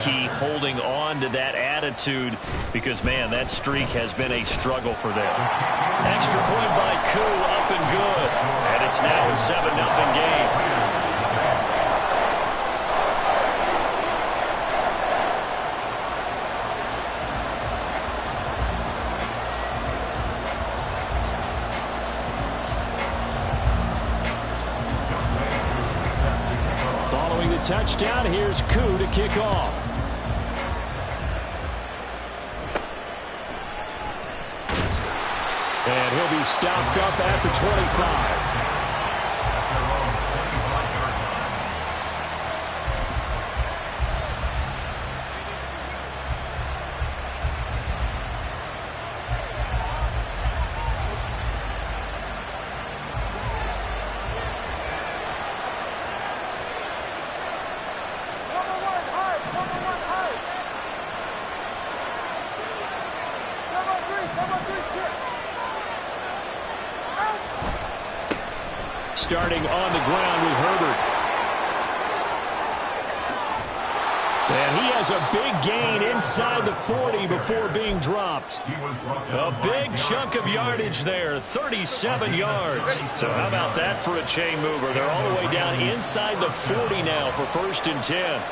Key holding on to that attitude because, man, that streak has been a struggle for them. Extra point by Koo, up and good. And it's now a 7-0 game. Following the touchdown, here's Koo to kick off. And he'll be stopped up at the 25. Starting on the ground with Herbert. And he has a big gain inside the 40 before being dropped. A big chunk of yardage there, 37 yards. So how about that for a chain mover? They're all the way down inside the 40 now for 1st and 10.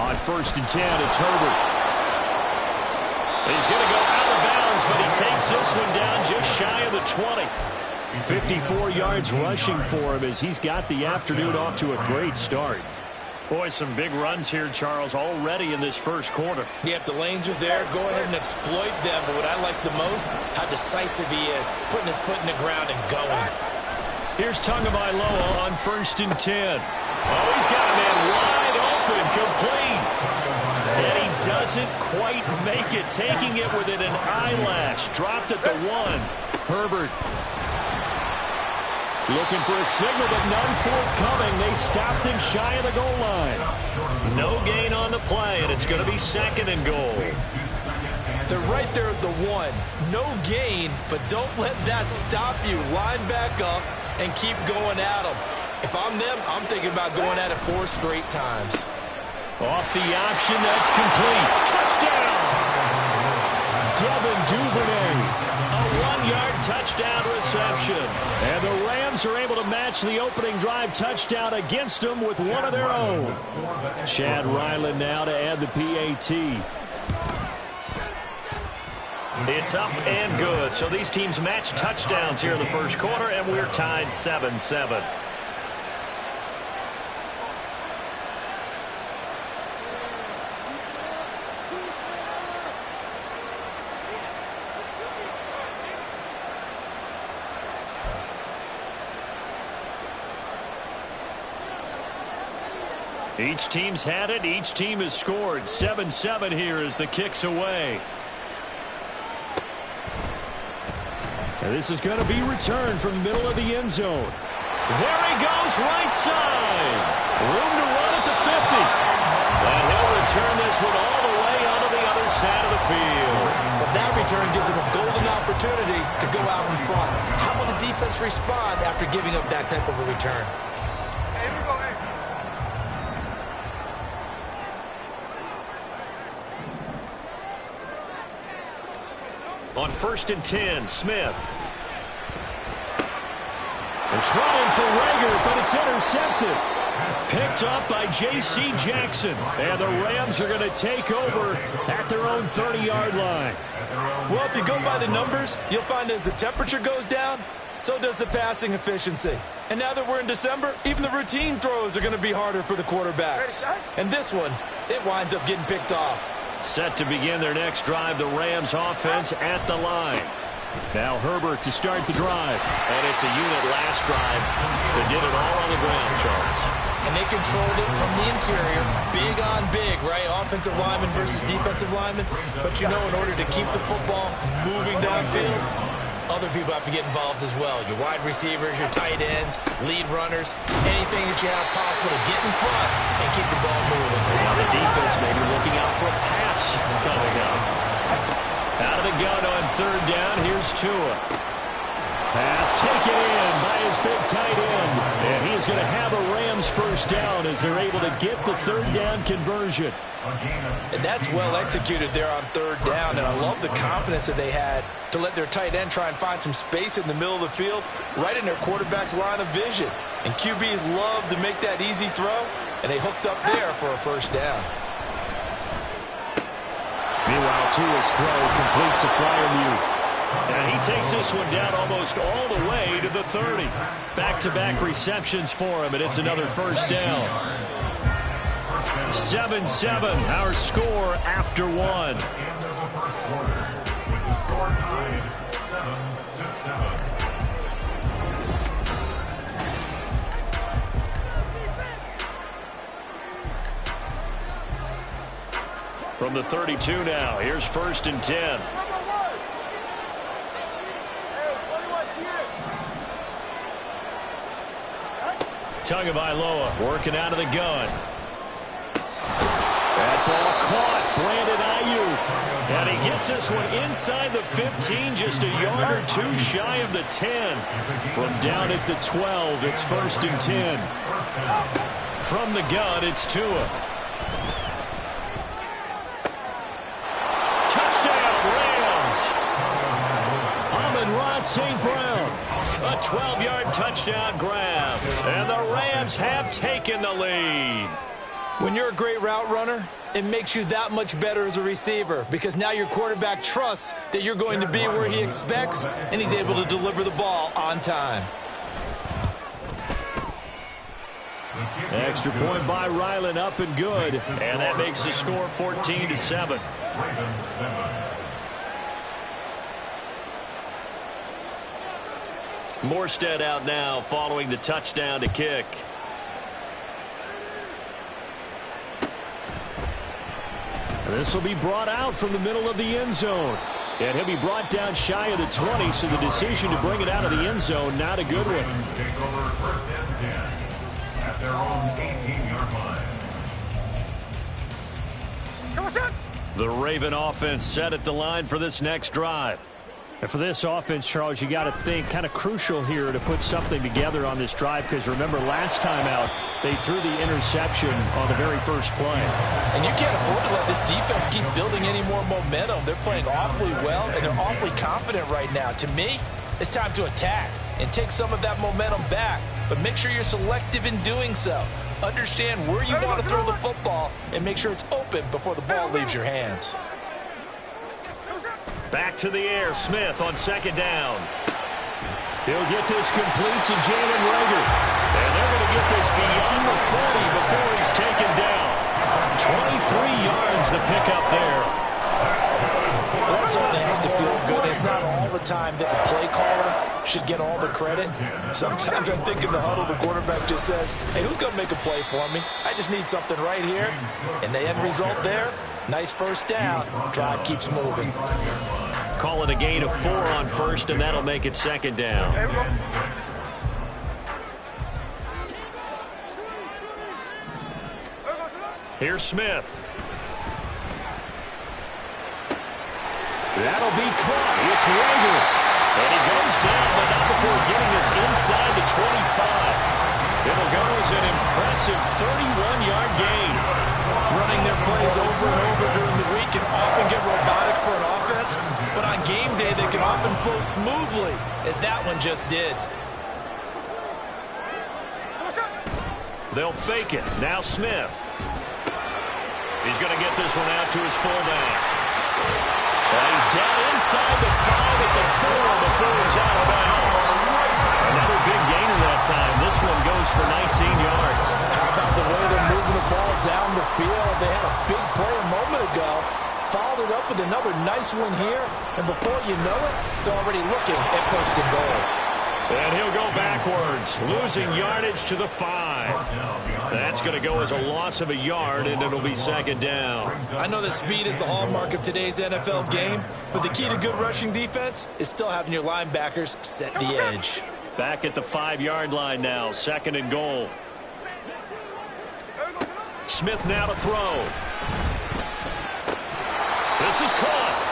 On 1st and 10, it's Herbert. He's going to go out of bounds, but he takes this one down just shy of the 20. 54 yards rushing for him as he's got the afternoon off to a great start. Boy, some big runs here, Charles, already in this first quarter. Yeah, if the lanes are there, go ahead and exploit them. But what I like the most, how decisive he is, putting his foot in the ground and going. Here's Tagovailoa on 1st and 10. Oh, he's got a man wide open, complete. And he doesn't quite make it, taking it within an eyelash. Dropped at the 1. Herbert looking for a signal, but none forthcoming. They stopped him shy of the goal line. No gain on the play, and it's going to be 2nd and goal. They're right there at the 1. No gain, but don't let that stop you. Line back up and keep going at them. If I'm them, I'm thinking about going at it 4 straight times. Off the option, that's complete. Touchdown! Devin Duvernay. A 1-yard touchdown reception. And the Rams are able to match the opening drive touchdown against them with one of their own. Chad Ryland now to add the PAT. It's up and good. So these teams match touchdowns here in the first quarter, and we're tied 7-7. Each team's had it. Each team has scored. 7-7 here as the kick's away. And this is going to be returned from the middle of the end zone. There he goes, right side. Room to run at the 50. And he'll return this one all the way onto the other side of the field. But that return gives him a golden opportunity to go out in front. How will the defense respond after giving up that type of a return? On 1st and 10, Smith. They're trying for Rager, but it's intercepted. Picked up by J.C. Jackson. And the Rams are going to take over at their own 30-yard line. Well, if you go by the numbers, you'll find as the temperature goes down, so does the passing efficiency. And now that we're in December, even the routine throws are going to be harder for the quarterbacks. And this one, it winds up getting picked off. Set to begin their next drive, the Rams offense at the line. Now Herbert to start the drive. And it's a unit last drive that did it all on the ground, Charles. And they controlled it from the interior. Big on big, right? Offensive lineman versus defensive lineman. But you know, in order to keep the football moving downfield, other people have to get involved as well. Your wide receivers, your tight ends, lead runners, anything that you have possible to get in front and keep the ball moving. Now the defense may be looking out for a pass coming up. Out of the gun on 3rd down, here's Tua. Pass taken in by his big tight end. And he's going to have a Rams first down as they're able to get the third down conversion. And that's well executed there on third down. And I love the confidence that they had to let their tight end try and find some space in the middle of the field, right in their quarterback's line of vision. And QBs love to make that easy throw, and they hooked up there for a first down. Meanwhile, Tua's throw complete to Freiermuth. And he takes this one down almost all the way to the 30. Back-to-back receptions for him, and it's another first down. 7-7, our score after one. From the 32 now, here's 1st and 10. Tagovailoa working out of the gun. That ball caught. Brandon Ayuk. And he gets this one inside the 15, just a yard or two shy of the 10. From down at the 12, it's 1st and 10. From the gun, it's Tua. Touchdown, Rams. Amon-Ra St. Brown. A 12-yard touchdown grab. And the Rams have taken the lead. When you're a great route runner, it makes you that much better as a receiver because now your quarterback trusts that you're going to be where he expects, and he's able to deliver the ball on time. Extra point by Ryland, up and good. And that makes the score 14-7. Morstead out now following the touchdown to kick. And this will be brought out from the middle of the end zone. And he'll be brought down shy of the 20, so the decision to bring it out of the end zone, not a good one. Take over 1st and 10 at their own 18-yard line. The Raven offense set at the line for this next drive. And for this offense, Charles, you got to think kind of crucial here to put something together on this drive because remember last time out they threw the interception on the very first play. And you can't afford to let this defense keep building any more momentum. They're playing awfully well and they're awfully confident right now. To me, it's time to attack and take some of that momentum back, but make sure you're selective in doing so. Understand where you want to throw the football and make sure it's open before the ball leaves your hands. Back to the air, Smith on 2nd down. He'll get this complete to Jalen Reagor. And they're going to get this beyond the 40 before he's taken down. 23 yards the pickup there. That certainly has to feel good. It's not all the time that the play caller should get all the credit. Sometimes I think in the huddle, the quarterback just says, hey, who's going to make a play for me? I just need something right here. And the end result there, nice first down. Drive keeps moving. Call it a gain of 4 on 1st, and that'll make it 2nd down. Here's Smith. That'll be caught. It's Reagor. And he goes down, but not before getting this inside the 25. It'll go as an impressive 31-yard gain. Running their plays over and over during the week can often get robotic for an offense, but on game day they can often flow smoothly, as that one just did. They'll fake it. Now Smith. He's going to get this one out to his fullback. He's down inside the 5 at the 4 before he's out of bounds. Another big gainer that time. This one goes for 19 yards. How about the way they're moving the ball down the field? They had a big play a moment ago. Followed it up with another nice one here. And before you know it, they're already looking at 1st and goal. And he'll go backwards, losing yardage to the 5. That's going to go as a loss of a yard, and it'll be 2nd down. I know that speed is the hallmark of today's NFL game, but the key to good rushing defense is still having your linebackers set the edge. Back at the 5-yard line now, 2nd and goal. Smith now to throw. This is caught.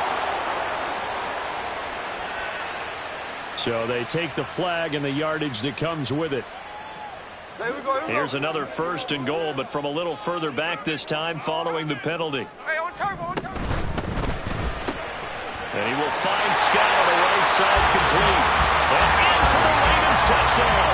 So they take the flag and the yardage that comes with it. Here's another 1st and goal, but from a little further back this time following the penalty. And he will find Scott on the right side, complete. And in for the Ravens touchdown.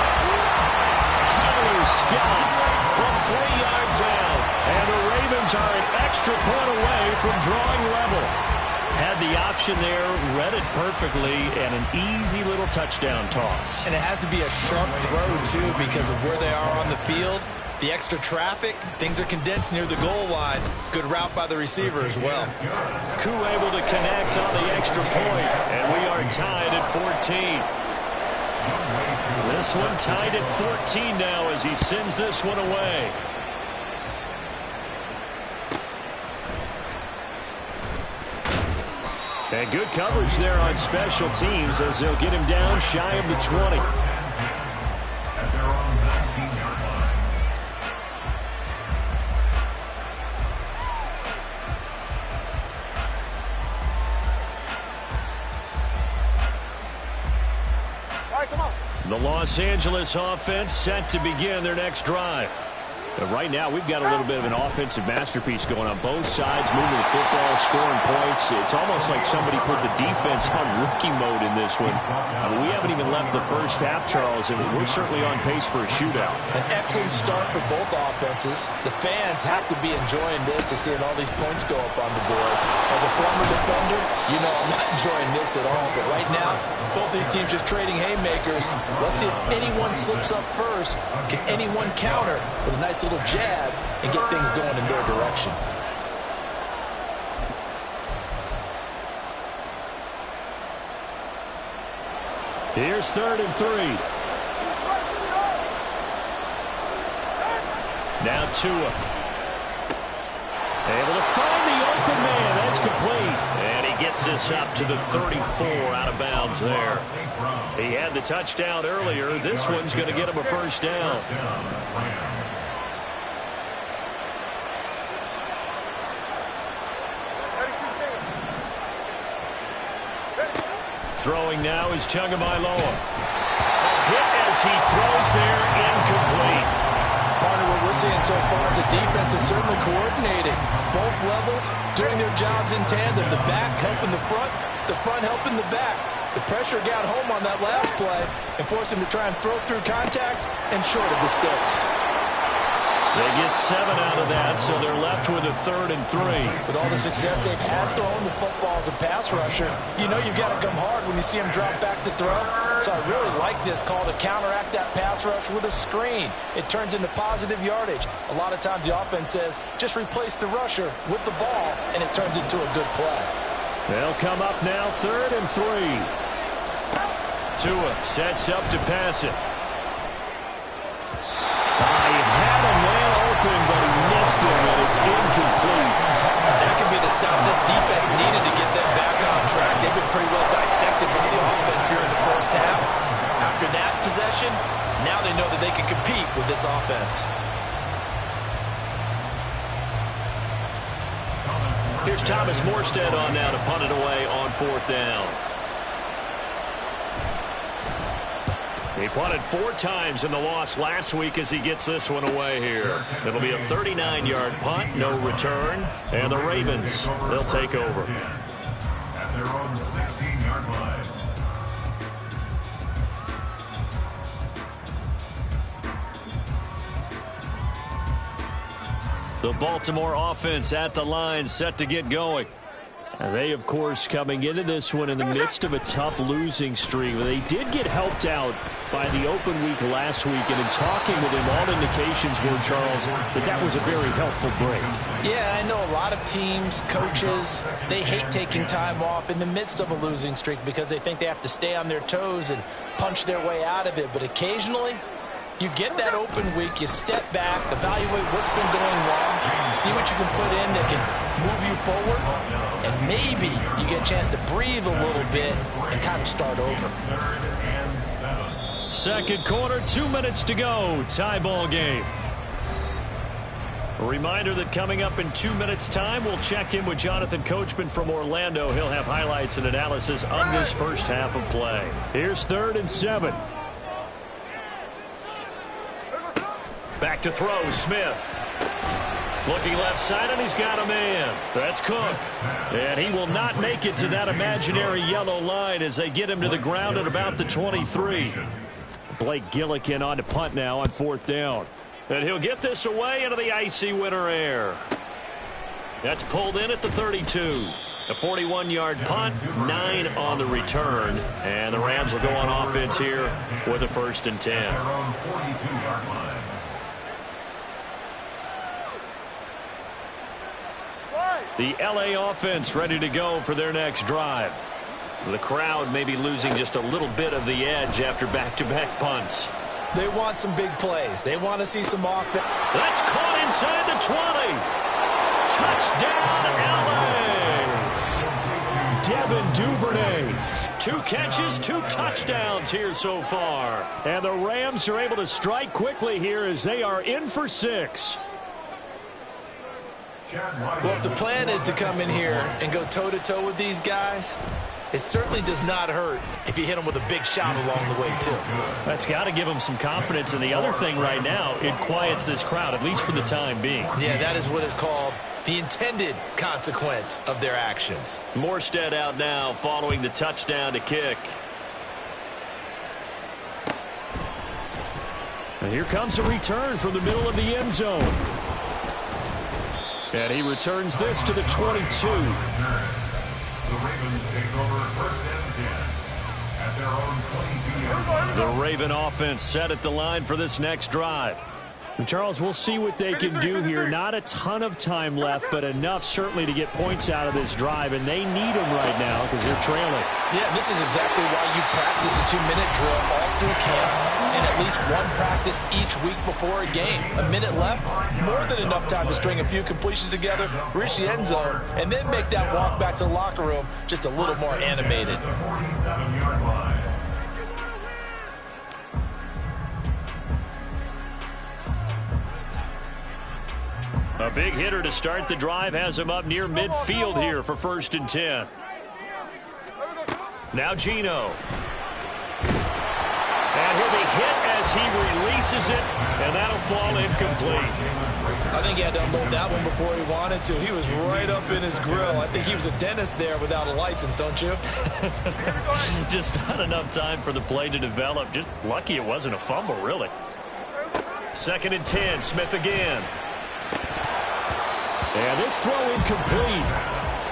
Tyler Scott from 3 yards out. And the Ravens are an extra point away from drawing level. Had the option there, read it perfectly, and an easy little touchdown toss. And it has to be a sharp throw, too, because of where they are on the field. The extra traffic, things are condensed near the goal line. Good route by the receiver as well. Koo able to connect on the extra point, and we are tied at 14. This one tied at 14 now as he sends this one away. And good coverage there on special teams as they'll get him down shy of the 20. At their own 19-yard line. The Los Angeles offense set to begin their next drive. And right now, we've got a little bit of an offensive masterpiece going on both sides, moving the football, scoring points. It's almost like somebody put the defense on rookie mode in this one. I mean, we haven't even left the first half, Charles, and we're certainly on pace for a shootout. An excellent start for both offenses. The fans have to be enjoying this to seeing all these points go up on the board. As a former defender, you know I'm not enjoying this at all. But right now, both these teams just trading haymakers. Let's see if anyone slips up first. Can anyone counter with a nice little jab and get things going in their direction? Here's 3rd and 3. Now Tua. Able to find the open man. That's complete. And he gets this up to the 34 out of bounds there. He had the touchdown earlier. This one's going to get him a first down. Throwing now is Tagovailoa. A hit as he throws there, incomplete. Part of what we're seeing so far is the defense is certainly coordinating. Both levels doing their jobs in tandem. The back helping the front helping the back. The pressure got home on that last play and forced him to try and throw through contact and short of the sticks. They get 7 out of that, so they're left with a 3rd and 3. With all the success they've had throwing the football as a pass rusher, you know you've got to come hard when you see him drop back to throw. So I really like this call to counteract that pass rush with a screen. It turns into positive yardage. A lot of times the offense says, just replace the rusher with the ball, and it turns into a good play. They'll come up now 3rd and 3. Tua sets up to pass it. He had a man open, but he missed him, and it's incomplete. That could be the stop this defense needed to get them back on track. They've been pretty well dissected by the offense here in the first half. After that possession, now they know that they can compete with this offense. Here's Thomas Morstead on now to punt it away on 4th down. He punted 4 times in the loss last week as he gets this one away here. It'll be a 39-yard punt, no return, and the Ravens, they'll take over. At their own 16-yard line. The Baltimore offense at the line, set to get going. And they, of course, coming into this one in the midst of a tough losing streak. They did get helped out by the open week last week, and in talking with him, all indications were, Charles, that was a very helpful break. Yeah, I know a lot of teams, coaches, they hate taking time off in the midst of a losing streak because they think they have to stay on their toes and punch their way out of it. But occasionally, you get that open week, you step back, evaluate what's been going wrong, see what you can put in that can move you forward, and maybe you get a chance to breathe a little bit and kind of start over. 3rd and 7. Second quarter, 2 minutes to go. Tie ball game. A reminder that coming up in 2 minutes' time, we'll check in with Jonathan Coachman from Orlando. He'll have highlights and analysis of this first half of play. Here's 3rd and 7. Back to throw, Smith. Looking left side, and he's got a man. That's Cook. And he will not make it to that imaginary yellow line as they get him to the ground at about the 23. Blake Gillikin on to punt now on 4th down. And he'll get this away into the icy winter air. That's pulled in at the 32. A 41-yard punt, 9 on the return. And the Rams will go on offense here with a 1st and 10. The LA offense ready to go for their next drive. The crowd may be losing just a little bit of the edge after back-to-back punts. They want some big plays. They want to see some offense. That's caught inside the 20. Touchdown, LA! Devin Duvernay. 2 catches, 2 touchdowns here so far. And the Rams are able to strike quickly here as they are in for 6. Well, if the plan is to come in here and go toe-to-toe with these guys, it certainly does not hurt if you hit them with a big shot along the way, too. That's got to give them some confidence. And the other thing right now, it quiets this crowd, at least for the time being. Yeah, that is what is called the intended consequence of their actions. Morstead out now following the touchdown to kick. And here comes a return from the middle of the end zone. And he returns this to the 22. The Ravens take over 1st and 10 at their own 22-yard line. The Raven offense set at the line for this next drive. And Charles, we'll see what they can do here. Not a ton of time left, but enough certainly to get points out of this drive. And they need them right now because they're trailing. Yeah, this is exactly why you practice a 2-minute drill all through camp and at least one practice each week before a game. A minute left, more than enough time to string a few completions together, reach the end zone, and then make that walk back to the locker room just a little more animated. 47-yard line. A big hitter to start the drive has him up near midfield here for 1st and 10. Now Geno. And he'll be hit as he releases it, and that'll fall incomplete. I think he had to unload that one before he wanted to. He was right up in his grill. I think he was a dentist there without a license, don't you? Just not enough time for the play to develop. Just lucky it wasn't a fumble, really. 2nd and 10, Smith again. And this throw incomplete.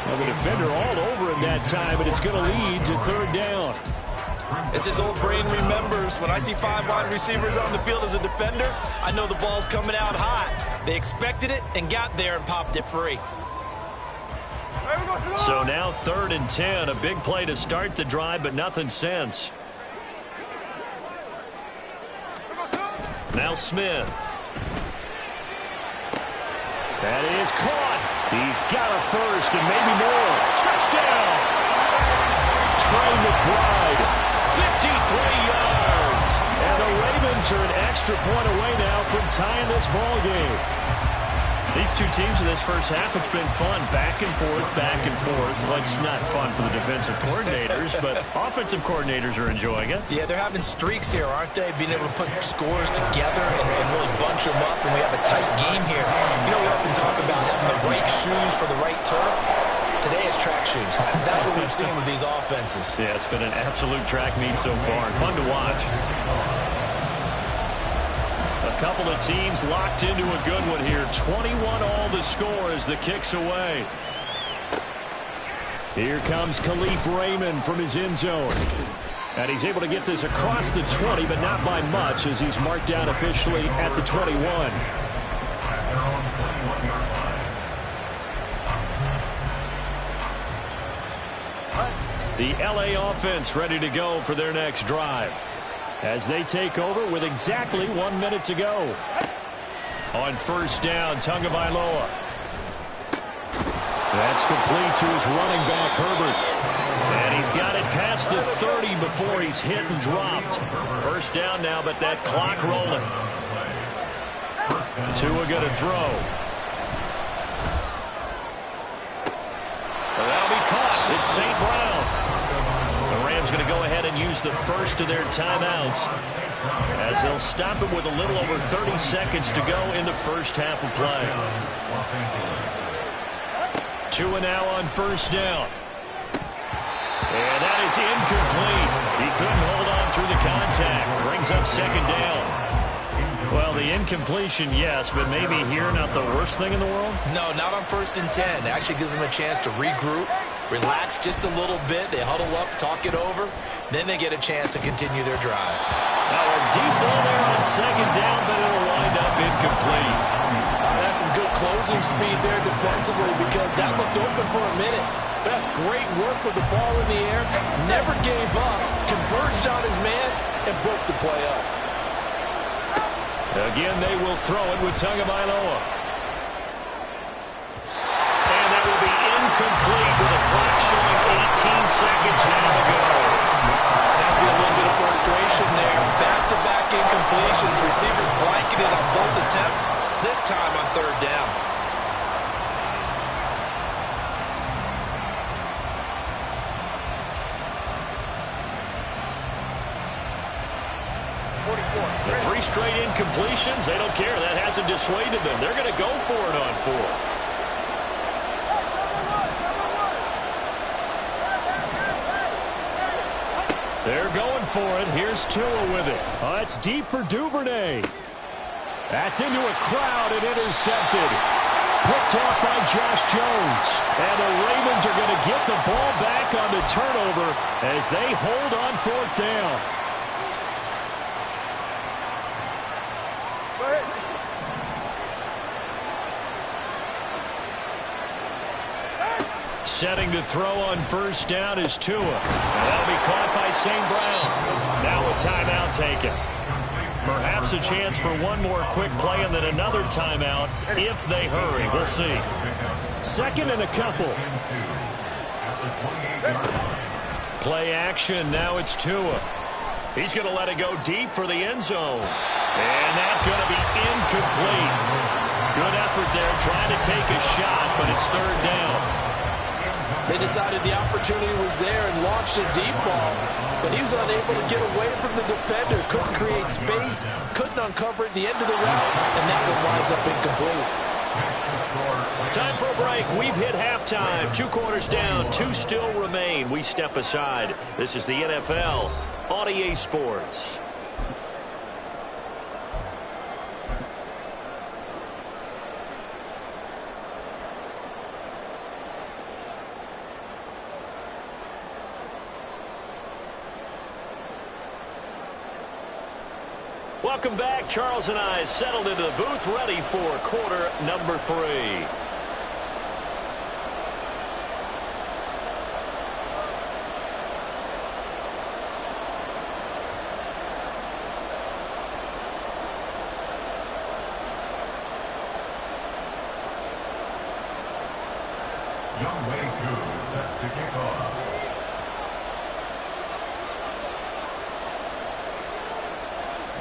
Well, the defender all over him that time, but it's going to lead to 3rd down. As his old brain remembers, when I see 5 wide receivers on the field as a defender, I know the ball's coming out hot. They expected it and got there and popped it free. So now 3rd and 10, a big play to start the drive, but nothing since. Now Smith. That is caught. He's got a 1st and maybe more. Touchdown! Trey McBride, 53 yards. And the Ravens are an extra point away now from tying this ball game. These two teams in this first half, it's been fun. Back and forth, back and forth. Well, it's not fun for the defensive coordinators, but offensive coordinators are enjoying it. Yeah, they're having streaks here, aren't they? Being able to put scores together and really bunch them up when we have a tight game here. You know, we often talk about having the right shoes for the right turf. Today is track shoes. That's what we've seen with these offenses. Yeah, it's been an absolute track meet so far, and fun to watch. A couple of teams locked into a good one here. 21 all the score as the kick's away. Here comes Khalif Raymond from his end zone. And he's able to get this across the 20, but not by much as he's marked down officially at the 21. The LA offense ready to go for their next drive as they take over with exactly 1 minute to go. On 1st down, Tagovailoa. That's complete to his running back, Herbert. And he's got it past the 30 before he's hit and dropped. 1st down now, but that clock rolling. Tua going to throw. St. Brown. The Rams going to go ahead and use the first of their timeouts as they'll stop it with a little over 30 seconds to go in the first half of play. Tua now on first down. And that is incomplete. He couldn't hold on through the contact. Brings up second down. Well, the incompletion, yes, but maybe here not the worst thing in the world? No, not on 1st and 10. Actually gives them a chance to regroup, relax just a little bit. They huddle up, talk it over. Then they get a chance to continue their drive. Now a deep ball there on second down, but it'll wind up incomplete. That's some good closing speed there defensively because that looked open for a minute. That's great work with the ball in the air. Never gave up, converged on his man, and broke the play up. Again, they will throw it with Tagovailoa. And that will be incomplete with the clock showing 18 seconds now to go. That'll be a little bit of frustration there. Back-to-back incompletions. Receivers blanketed on both attempts, this time on 3rd down. The 3 straight incompletions, they don't care. That hasn't dissuaded them. They're going to go for it on 4th. They're going for it. Here's Tua with it. It's deep for Duvernay. That's into a crowd and intercepted. Picked off by Josh Jones. And the Ravens are going to get the ball back on the turnover as they hold on 4th down. Setting to throw on first down is Tua. And that'll be caught by St. Brown. Now a timeout taken. Perhaps a chance for one more quick play and then another timeout if they hurry. We'll see. 2nd and a couple. Play action. Now it's Tua. He's going to let it go deep for the end zone. And that's going to be incomplete. Good effort there trying to take a shot, but it's 3rd down. They decided the opportunity was there and launched a deep ball, but he was unable to get away from the defender, couldn't create space, couldn't uncover at the end of the route, and that one winds up incomplete. Time for a break. We've hit halftime. 2 quarters down, 2 still remain. We step aside. This is the NFL on EA Sports. Welcome back. Charles and I settled into the booth, ready for quarter number 3. Younghoe Koo is set to kick off.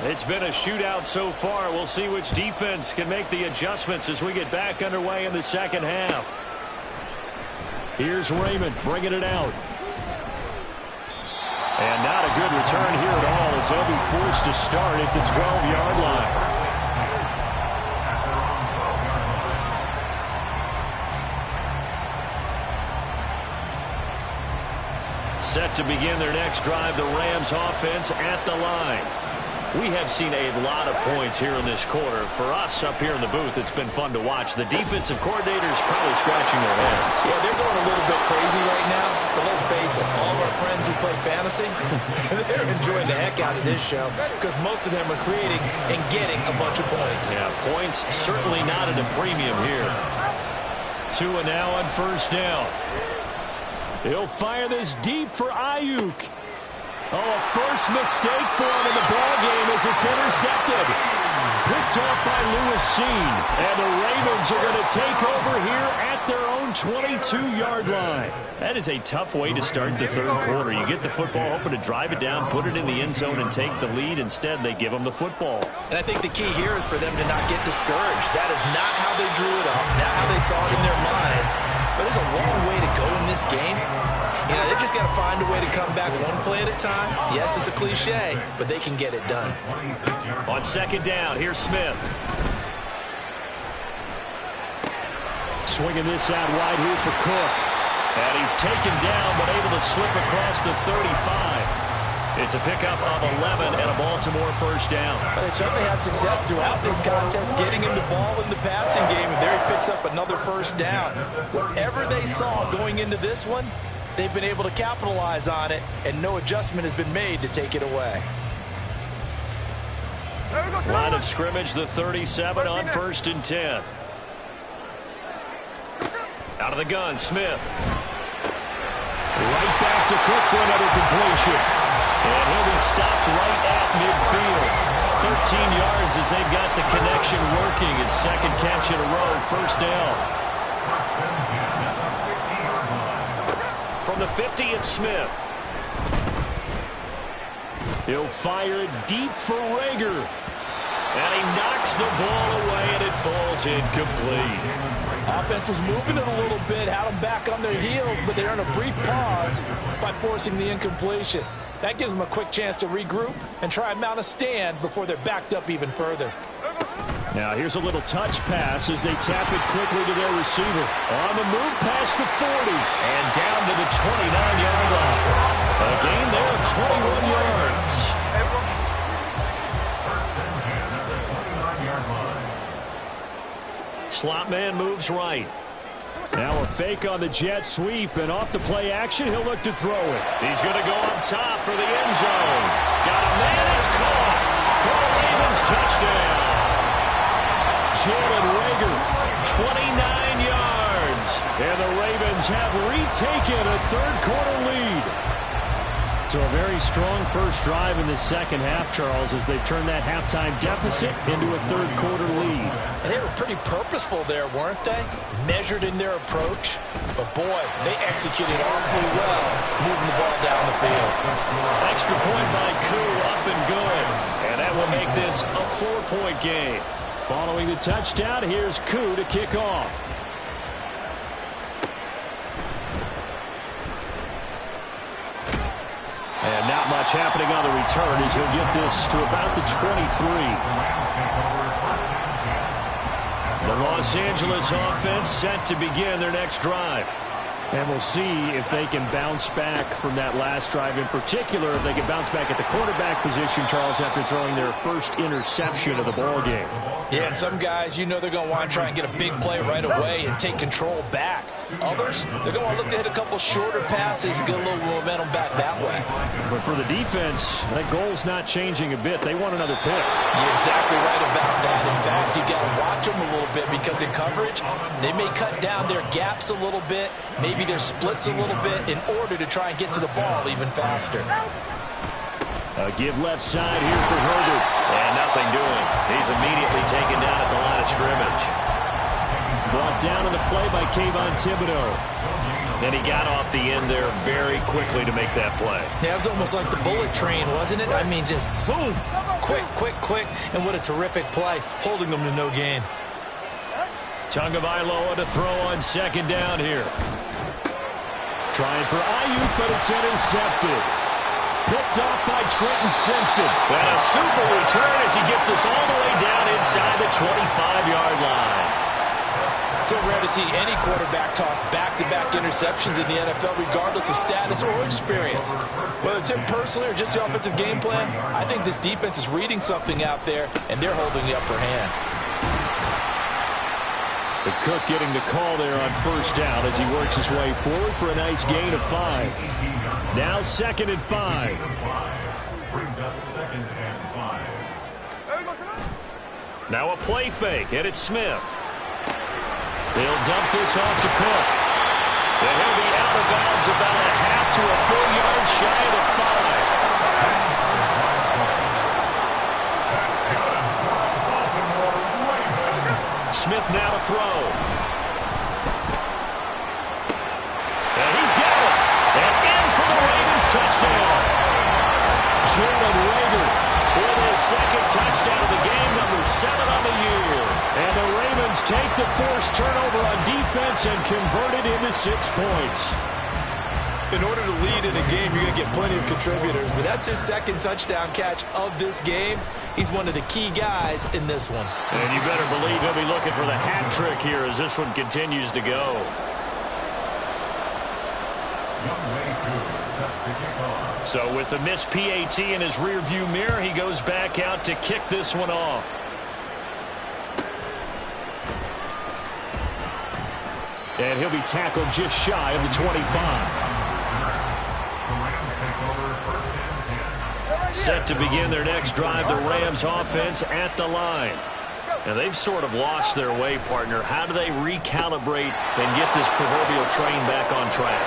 It's been a shootout so far. We'll see which defense can make the adjustments as we get back underway in the second half. Here's Raymond bringing it out. And not a good return here at all as they'll be forced to start at the 12-yard line. Set to begin their next drive, the Rams offense at the line. We have seen a lot of points here in this quarter. For us up here in the booth, it's been fun to watch. The defensive coordinators probably scratching their heads. Yeah, they're going a little bit crazy right now. But let's face it, all of our friends who play fantasy, they're enjoying the heck out of this show because most of them are creating and getting a bunch of points. Yeah, points certainly not at a premium here. Tua now on first down. He'll fire this deep for Ayuk. Oh, a first mistake for him in the ballgame as it's intercepted. Picked off by Lewis Cine. And the Ravens are going to take over here at their own 22-yard line. That is a tough way to start the third quarter. You get the football, hoping to drive it down, put it in the end zone, and take the lead. Instead, they give them the football. And I think the key here is for them to not get discouraged. That is not how they drew it up, not how they saw it in their minds. But there's a long way to go in this game. You know, they've just got to find a way to come back one play at a time. Yes, it's a cliche, but they can get it done. On second down, here's Smith. Swinging this out wide here for Cook. And he's taken down, but able to slip across the 35. It's a pickup of 11 and a Baltimore first down. But they certainly had success throughout this contest, getting him the ball in the passing game, and there he picks up another first down. Whatever they saw going into this one, they've been able to capitalize on it, and no adjustment has been made to take it away. Line of scrimmage, the 37 on 1st and 10. Out of the gun, Smith. Right back to Cook for another completion. And he'll be stopped right at midfield. 13 yards as they've got the connection working. His second catch in a row, first down. From the 50, it's Smith. He'll fire it deep for Rager. And he knocks the ball away, and it falls incomplete. Offense was moving it a little bit, had them back on their heels, but they're in a brief pause by forcing the incompletion. That gives them a quick chance to regroup and try and mount a stand before they're backed up even further. Now here's a little touch pass as they tap it quickly to their receiver. On the move past the 40 and down to the 29-yard line. A gain there of 21 yards. Slot man moves right. Now a fake on the jet sweep, and off the play action, he'll look to throw it. He's going to go up top for the end zone. Got a man, it's caught for the Ravens touchdown. Jalen Rager, 29 yards. And the Ravens have retaken a third-quarter lead. So a very strong first drive in the second half, Charles, as they've turned that halftime deficit into a third-quarter lead. And they were pretty purposeful there, weren't they? Measured in their approach. But, boy, they executed awfully well, moving the ball down the field. Extra point by Koo, up and good. And that will make this a 4-point game. Following the touchdown, here's Koo to kick off. And not much happening on the return as he'll get this to about the 23. The Los Angeles offense set to begin their next drive. And we'll see if they can bounce back from that last drive. In particular, if they can bounce back at the quarterback position, Charles, after throwing their first interception of the ball game. Yeah, and some guys, you know they're going to want to try and get a big play right away and take control back. Others, they're going to look to hit a couple shorter passes and get a little momentum back that way. But for the defense, that goal's not changing a bit. They want another pick. You're exactly right about that. In fact, you got to watch them a little bit because in coverage, they may cut down their gaps a little bit, maybe their splits a little bit in order to try and get to the ball even faster. A give left side here for Herbert. And nothing doing. He's immediately taken down at the line of scrimmage. Brought down on the play by Kayvon Thibodeau. Then he got off the end there very quickly to make that play. Yeah, it was almost like the bullet train, wasn't it? I mean, just zoom. Quick, quick, quick. And what a terrific play, holding them to no gain. Tagovailoa to throw on second down here. Trying for Ayuk, but it's intercepted. Picked off by Trenton Simpson. And a super return as he gets us all the way down inside the 25-yard line. So rare to see any quarterback toss back-to-back interceptions in the NFL, regardless of status or experience. Whether it's him personally or just the offensive game plan, I think this defense is reading something out there, and they're holding the upper hand. The Cook getting the call there on first down as he works his way forward for a nice gain of 5. Now 2nd and 5. Brings up 2nd and 5. Now a play fake, and it's Smith. They'll dump this off to Cook. And he'll be out of bounds about a half to a full yard shy of the 5. Smith now to throw. And he's got it. And in for the Ravens touchdown. Jalen Rager for his second touchdown of the game, number 7 on the year. And the Ravens take the forced turnover on defense and convert it into 6 points. In order to lead in a game, you're going to get plenty of contributors, but that's his second touchdown catch of this game. He's one of the key guys in this one. And you better believe he'll be looking for the hat trick here as this one continues to go. So with the missed PAT in his rearview mirror, he goes back out to kick this one off. And he'll be tackled just shy of the 25. Set to begin their next drive, the Rams offense at the line. And they've sort of lost their way, partner. How do they recalibrate and get this proverbial train back on track?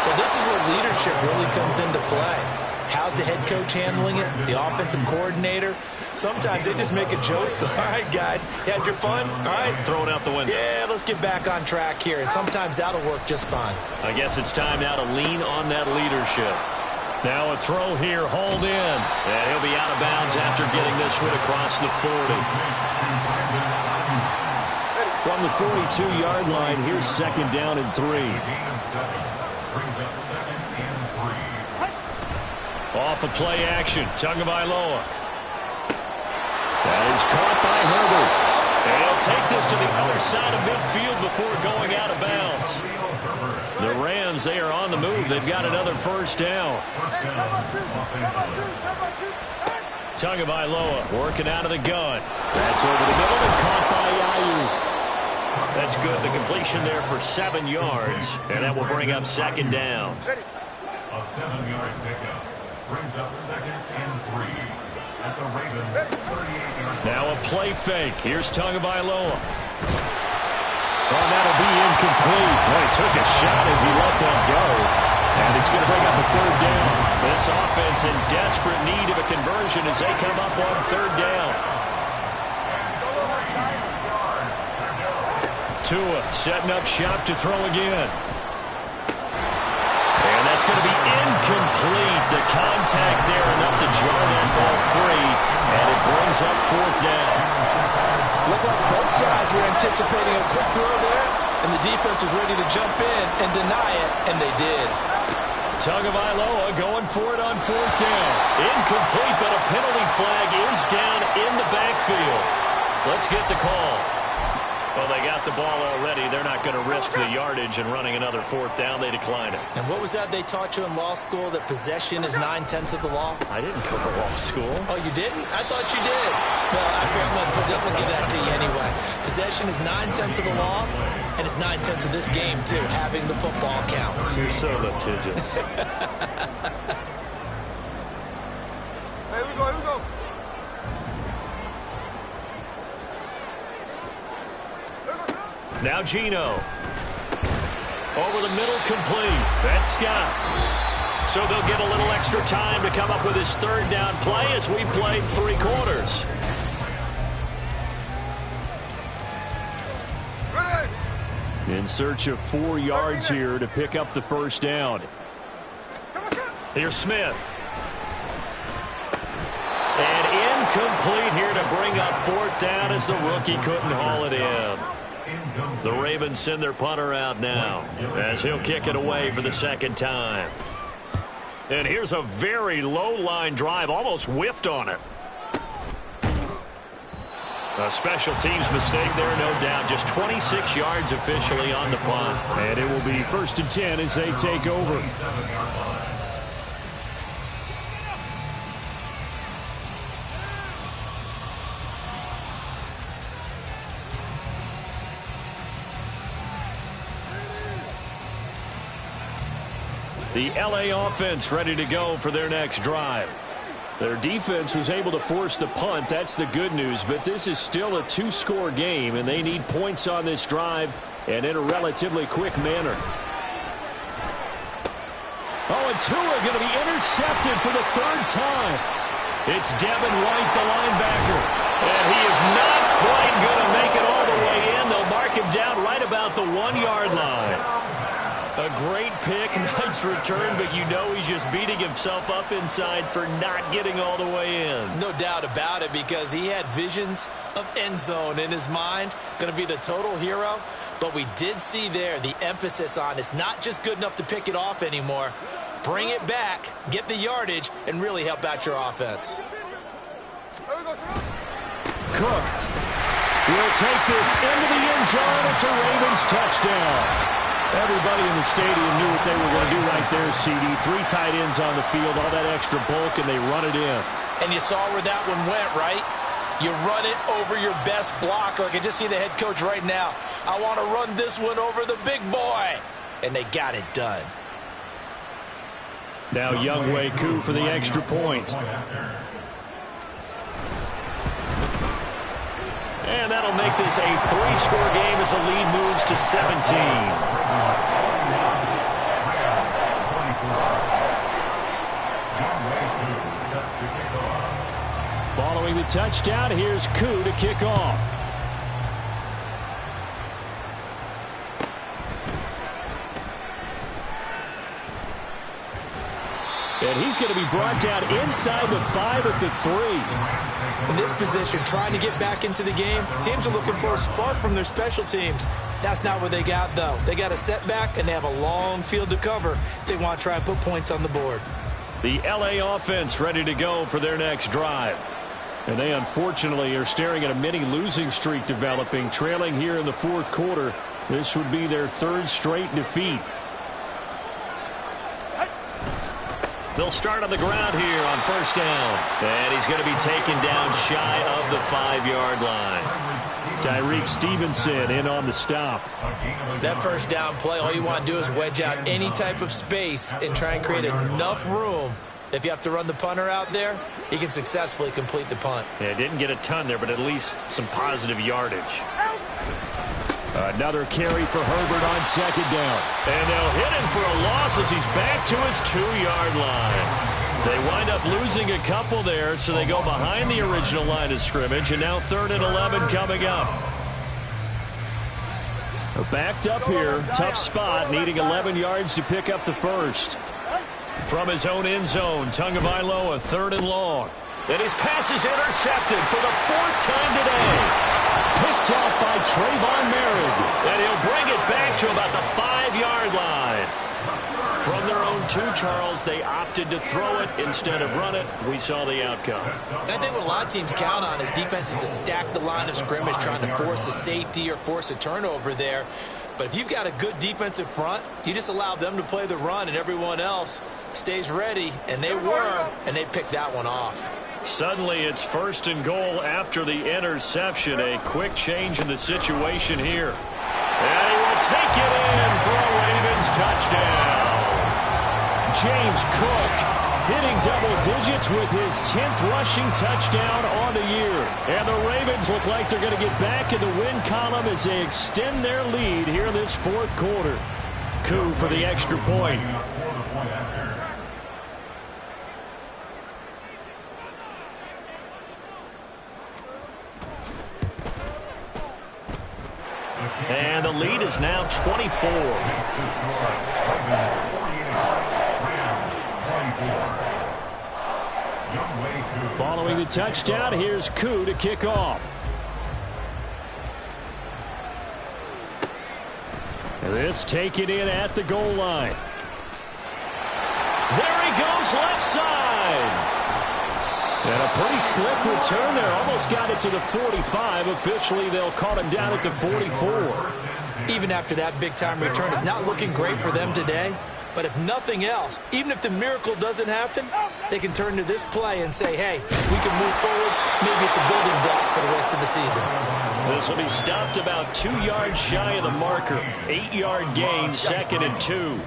Well, this is where leadership really comes into play. How's the head coach handling it? The offensive coordinator? Sometimes they just make a joke. All right, guys, you had your fun? All right. Throw it out the window. Yeah, let's get back on track here. And sometimes that'll work just fine. I guess it's time now to lean on that leadership. Now a throw here, hauled in. And he'll be out of bounds after getting this one across the 40. From the 42-yard line, here's second down and 3. Off of play action, Tagovailoa. That is caught by Herbert. And he'll take this to the other side of midfield before going out of bounds. The Rams, they are on the move. They've got another first down. Tagovailoa working out of the gun. That's over the middle and caught by Ayuk. That's good. The completion there for 7 yards. And that will bring up second down. A 7-yard pickup brings up second and 3 at the Ravens 38-yard. Now a play fake. Here's Tagovailoa. Oh, that'll be incomplete. Boy, he took a shot as he let that go. And it's going to bring up a third down. This offense in desperate need of a conversion as they come up on third down. Tua setting up shop to throw again. And that's going to be incomplete. The contact there enough to jar that ball free. And it brings up fourth down. Looked like both sides were anticipating a quick throw there, and the defense was ready to jump in and deny it, and they did. Tagovailoa going for it on fourth down. Incomplete, but a penalty flag is down in the backfield. Let's get the call. Well, they got the ball already. They're not going to risk the yardage and running another fourth down. They decline it. And what was that they taught you in law school, that possession is 9/10 of the law? I didn't go to law school. Oh, you didn't? I thought you did. Well, I'm going to give that to you anyway. Possession is 9/10 of the law, and it's 9/10 of this game, too. Having the football counts. You're so litigious. Here we go, here we go. Now Geno. Over the middle, complete. That's Scott. So they'll get a little extra time to come up with his third down play as we played 3 quarters. In search of 4 yards here to pick up the first down. Here's Smith. And incomplete here to bring up fourth down as the rookie couldn't haul it in. The Ravens send their punter out now as he'll kick it away for the second time. And here's a very low line drive, almost whiffed on it. A special teams mistake there, no doubt. Just 26 yards officially on the punt. And it will be 1st and 10 as they take over. The LA offense ready to go for their next drive. Their defense was able to force the punt. That's the good news. But this is still a 2-score game, and they need points on this drive and in a relatively quick manner. Oh, and Tua going to be intercepted for the 3rd time. It's Devin White, the linebacker. And he is not quite going to make it all the way in. They'll mark him down right about the 1-yard line. A great pick, nice return, but you know he's just beating himself up inside for not getting all the way in. No doubt about it, because he had visions of end zone in his mind. Going to be the total hero. But we did see there the emphasis on it's not just good enough to pick it off anymore. Bring it back, get the yardage, and really help out your offense. Cook will take this into the end zone. It's a Ravens touchdown. Everybody in the stadium knew what they were going to do right there, CD. 3 tight ends on the field, all that extra bulk, and they run it in. And you saw where that one went, right? You run it over your best blocker. I can just see the head coach right now. I want to run this one over the big boy. And they got it done. Now Younghoe Koo for the extra point. And that'll make this a 3-score game as the lead moves to 17. Following the touchdown, here's Koo to kick off. And he's going to be brought down inside the 5 at the 3. In this position, trying to get back into the game, teams are looking for a spark from their special teams. That's not what they got, though. They got a setback, and they have a long field to cover if they want to try and put points on the board. The LA offense ready to go for their next drive. And they unfortunately are staring at a mini losing streak developing, trailing here in the 4th quarter. This would be their 3rd straight defeat. They'll start on the ground here on 1st down. And he's going to be taken down shy of the 5-yard line. Tyrique Stevenson in on the stop. That 1st down play, all you want to do is wedge out any type of space and try and create enough room. If you have to run the punter out there, he can successfully complete the punt. Yeah, didn't get a ton there, but at least some positive yardage. Another carry for Herbert on 2nd down. And they'll hit him for a loss as he's back to his 2-yard line. They wind up losing a couple there, so they go behind the original line of scrimmage, and now 3rd and 11 coming up. Backed up here, tough spot, needing 11 yards to pick up the 1st. From his own end zone, Tagovailoa, 3rd and long. And his pass is intercepted for the 4th time today. Picked off by Trayvon Merritt. And he'll bring it back to about the 5-yard line. From their own 2, Charles, they opted to throw it instead of run it. We saw the outcome. And I think what a lot of teams count on is defenses to stack the line of scrimmage, trying to force a safety or force a turnover there. But if you've got a good defensive front, you just allow them to play the run and everyone else stays ready. And they were, and they picked that one off. Suddenly it's 1st and goal after the interception. A quick change in the situation here. And he will take it in for a Ravens touchdown. James Cook hitting double digits with his 10th rushing touchdown on the year. And the Ravens look like they're going to get back in the win column as they extend their lead here in this 4th quarter. Koo for the extra point. And the lead is now 24. Following the touchdown, here's Koo to kick off. This taken in at the goal line. There he goes left side. And a pretty slick return there. Almost got it to the 45. Officially, they'll call him down at the 44. Even after that big-time return, it's not looking great for them today. But if nothing else, even if the miracle doesn't happen, they can turn to this play and say, hey, we can move forward. Maybe it's a building block for the rest of the season. This will be stopped about 2 yards shy of the marker. 8-yard gain, 2nd and 2.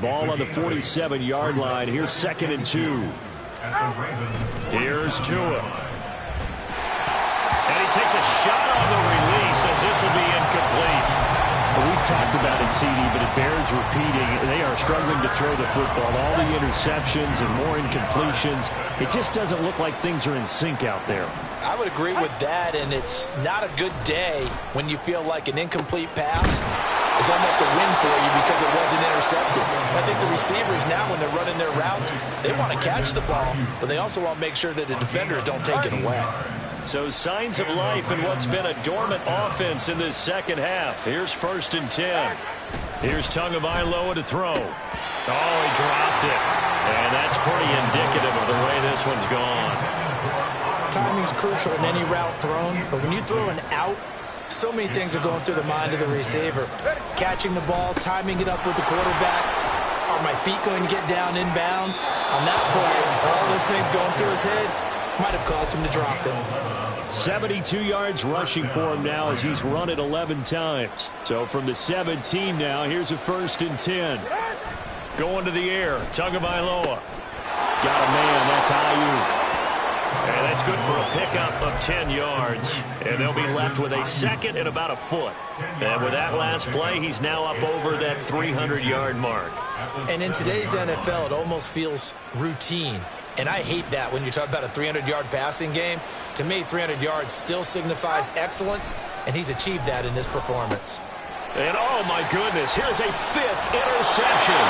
Ball on the 47-yard line. Here's 2nd and 2. Here's Tua. And he takes a shot on the release as this will be incomplete. Well, we've talked about it, CD, but it bears repeating. They are struggling to throw the football. All the interceptions and more incompletions. It just doesn't look like things are in sync out there. I would agree with that, and it's not a good day when you feel like an incomplete pass is almost a win for you because it wasn't intercepted. I think the receivers now, when they're running their routes, they want to catch the ball, but they also want to make sure that the defenders don't take it away. So signs of life in what's been a dormant offense in this second half. Here's 1st and 10. Here's Tagovailoa to throw. Oh, he dropped it. And that's pretty indicative of the way this one's gone. Timing's crucial in any route thrown, but when you throw an out, so many things are going through the mind of the receiver. Catching the ball, timing it up with the quarterback. Are my feet going to get down in bounds? On that play, all those things going through his head might have caused him to drop it. 72 yards rushing for him now as he's run it 11 times. So from the 17 now, here's a 1st and 10. Going to the air, Tagovailoa. Got a man, that's Ayuk. And that's good for a pickup of 10 yards. And they'll be left with a 2nd and about a foot. And with that last play, he's now up over that 300-yard mark. And in today's NFL, it almost feels routine. And I hate that when you talk about a 300-yard passing game. To me, 300 yards still signifies excellence, and he's achieved that in this performance. And oh my goodness, here's a 5th interception.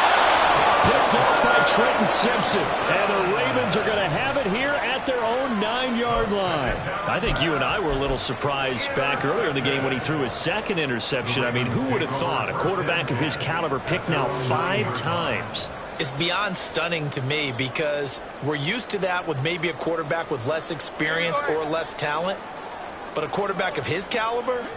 Picked up by Trenton Simpson. And the Ravens are going to have it here at their own 9-yard line. I think you and I were a little surprised back earlier in the game when he threw his 2nd interception. I mean, who would have thought a quarterback of his caliber picked now 5 times? It's beyond stunning to me because we're used to that with maybe a quarterback with less experience or less talent. But a quarterback of his caliber,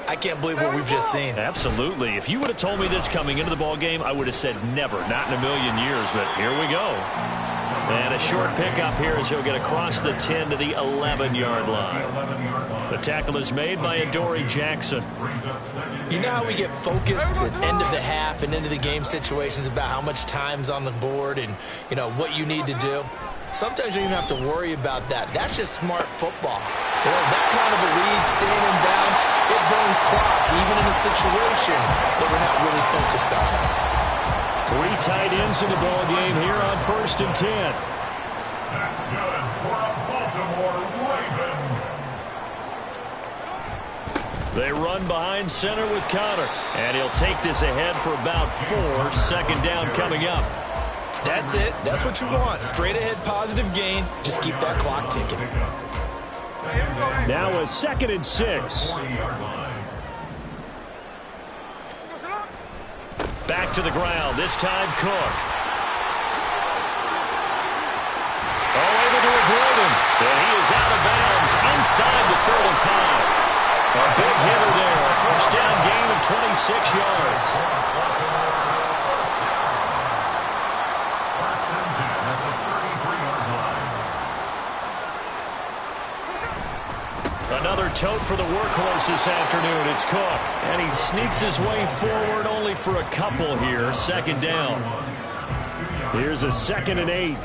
I can't believe what we've just seen. Absolutely. If you would have told me this coming into the ball game, I would have said never, not in a million years. But here we go. And a short pickup here as he'll get across the 10 to the 11-yard line. The tackle is made by Adoree Jackson. You know how we get focused at end of the half and into the game situations about how much time's on the board and, you know, what you need to do? Sometimes you don't even have to worry about that. That's just smart football. You know, that kind of a lead, staying in bounds, it burns clock, even in a situation that we're not really focused on. 3 tight ends in the ball game here on 1st and 10. That's good for a Baltimore Raven. They run behind center with Connor. And he'll take this ahead for about 4. 2nd down coming up. That's it. That's what you want. Straight ahead positive gain. Just keep that clock ticking. Now a 2nd and 6. Back to the ground. This time Cook. Oh, able to avoid him. And he is out of bounds inside the 35. A big hitter there. A 1st down gain of 26 yards. Another tote for the workhorse this afternoon. It's Cook. And he sneaks his way forward only for a couple here. 2nd down. Here's a 2nd and 8.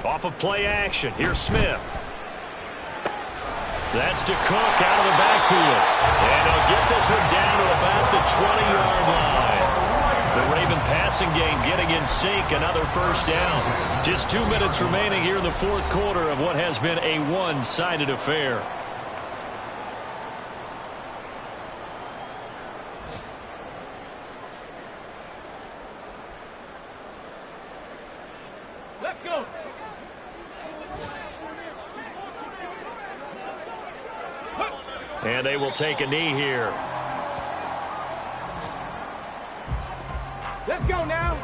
Off of play action. Here's Smith. That's to Cook out of the backfield. And he'll get this one down to about the 20-yard line. The Raven passing game getting in sync. Another 1st down. Just 2 minutes remaining here in the 4th quarter of what has been a one-sided affair. Let's go. And they will take a knee here. Let's go now.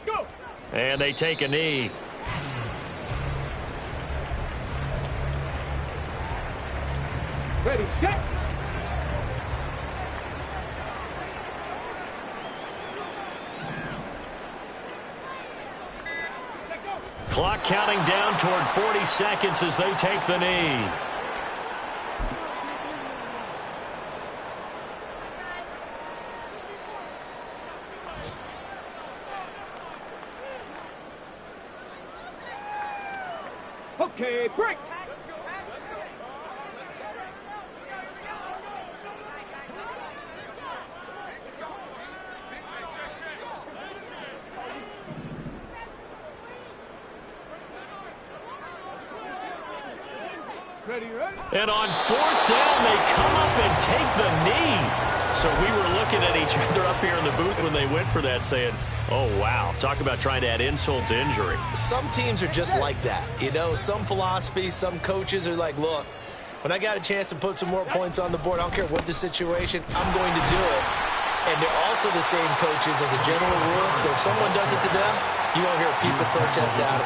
Go. And they take a knee. Ready, set. Clock counting down toward 40 seconds as they take the knee. Okay, break. Ready, ready? And on 4th down, they come up and take the knee. So we were looking at each other up here in the booth when they went for that saying, oh, wow. Talk about trying to add insult to injury. Some teams are just like that. You know, some philosophies, some coaches are like, look, when I got a chance to put some more points on the board, I don't care what the situation, I'm going to do it. And they're also the same coaches as a general rule that if someone does it to them, you won't hear people protest out of it.